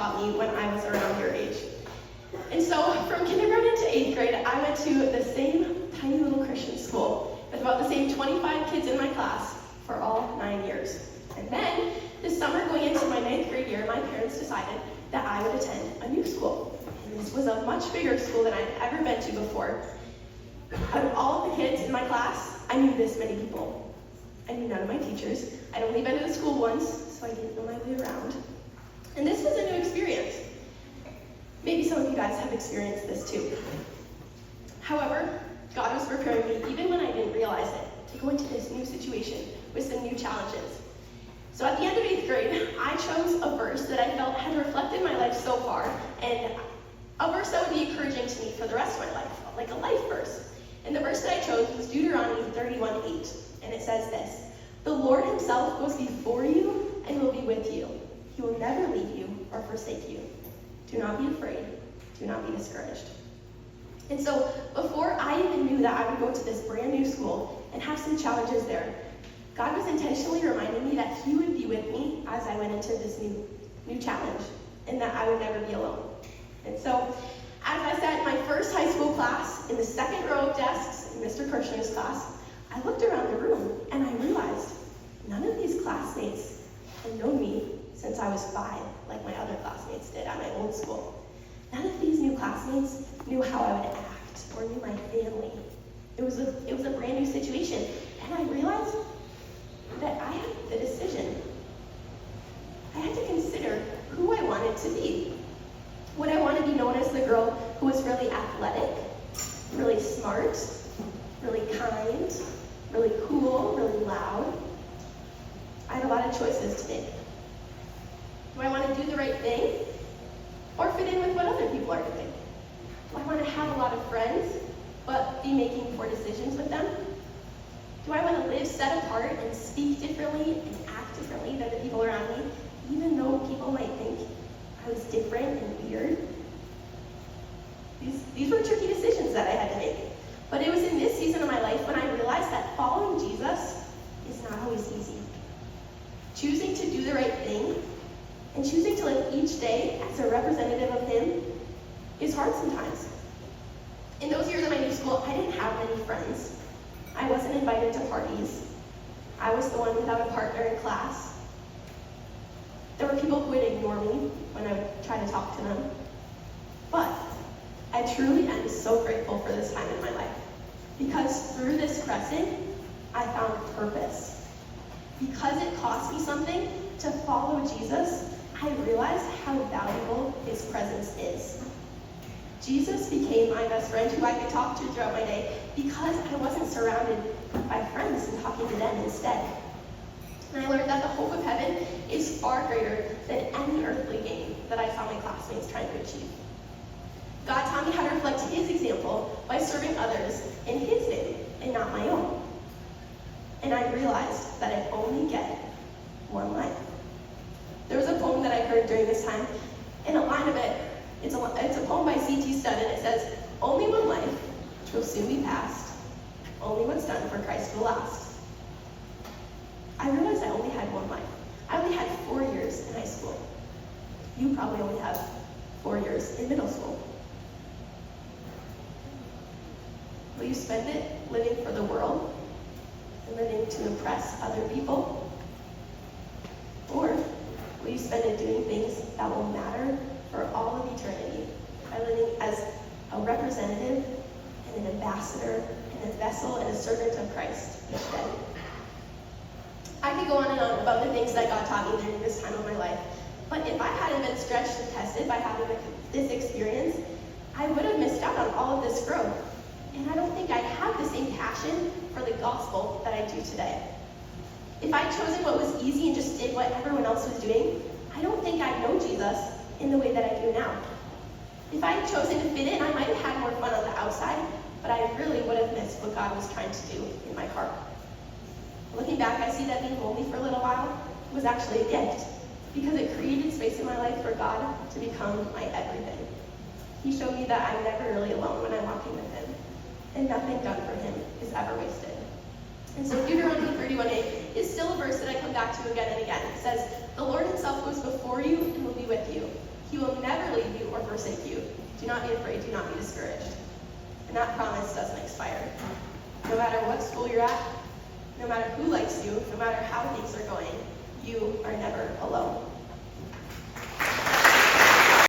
taught me when I was around your age. And so from kindergarten to 8th grade, I went to the same tiny little Christian school with about the same 25 kids in my class for all 9 years. And then, this summer going into my 9th grade year, my parents decided that I would attend a new school. And this was a much bigger school than I'd ever been to before. Out of all of the kids in my class, I knew this many people. I knew none of my teachers. I'd only been to the school once, so I didn't know my way around. And this was a new experience. Maybe some of you guys have experienced this too. However, God was preparing me, even when I didn't realize it, to go into this new situation with some new challenges. So at the end of 8th grade, I chose a verse that I felt had reflected my life so far, and a verse that would be encouraging to me for the rest of my life, like a life verse. And the verse that I chose was Deuteronomy 31:8, and it says this: "The Lord himself goes before you and will be with you. He will never leave you or forsake you. Do not be afraid. Do not be discouraged." And so before I even knew that I would go to this brand new school and have some challenges there, God was intentionally reminding me that he would be with me as I went into this new challenge, and that I would never be alone. And so as I sat in my first high school class in the second row of desks in Mr. Kirshner's class, I looked around the room and I realized none of these classmates had known me since I was 5, like my other classmates did at my old school. None of these new classmates knew how I would act or knew my family. It was a brand new situation, and I realized that I had the decision. I had to consider who I wanted to be. Would I want to be known as the girl who was really athletic, really smart, really kind, really cool, really loud? I had a lot of choices to make. Do I want to do the right thing or fit in with what other people are doing? Do I want to have a lot of friends but be making poor decisions with them? Do I want to live set apart and speak differently and act differently than the people around me, even though people might think I was different and weird? These were tricky decisions that I had to make. But it was in this season of my life when I realized that following Jesus is not always easy. Choosing to do the right thing and choosing to live each day as a representative of him is hard sometimes. In those years at my new school, I didn't have many friends. I wasn't invited to parties. I was the one without a partner in class. There were people who would ignore me when I would try to talk to them. But I truly am so grateful for this time in my life, because through this crescent, I found purpose. Because it cost me something to follow Jesus, I realized how valuable his presence is. Jesus became my best friend who I could talk to throughout my day because I wasn't surrounded by friends and talking to them instead. And I learned that the hope of heaven is far greater than any earthly gain that I saw my classmates trying to achieve. God taught me how to reflect his example by serving others in his name and not my own. And I realized that I only get one life. There was a poem that I heard during this time, and a line of it, it's a poem by C.T. Studd, and it says, "Only one life, which will soon be past. Only what's done for Christ will last." I realized I only had one life. I only had 4 years in high school. You probably only have 4 years in middle school. Will you spend it living for the world and living to impress other people? Or will you spend it doing things that will matter for all of eternity by living as a representative and an ambassador and a vessel and a servant of Christ each day? I could go on and on about the things that God taught me during this time of my life, but if I hadn't been stretched and tested by having this experience, I would have missed out on all of this growth. And I don't think I'd have the same passion for the gospel that I do today. If I'd chosen what was easy and just did what everyone else was doing, I don't think I'd know Jesus in the way that I do now. If I had chosen to fit in, I might have had more fun on the outside, but I really would have missed what God was trying to do in my heart. Looking back, I see that being lonely for a little while was actually a gift, because it created space in my life for God to become my everything. He showed me that I'm never really alone when I'm walking with him, and nothing done for him is ever wasted. And so Deuteronomy 31:8 is still a verse that I come back to again and again. It says, "The Lord himself goes before you and will be with you. He Do not be afraid, do not be discouraged. And that promise doesn't expire. No matter what school you're at, no matter who likes you, no matter how things are going, you are never alone.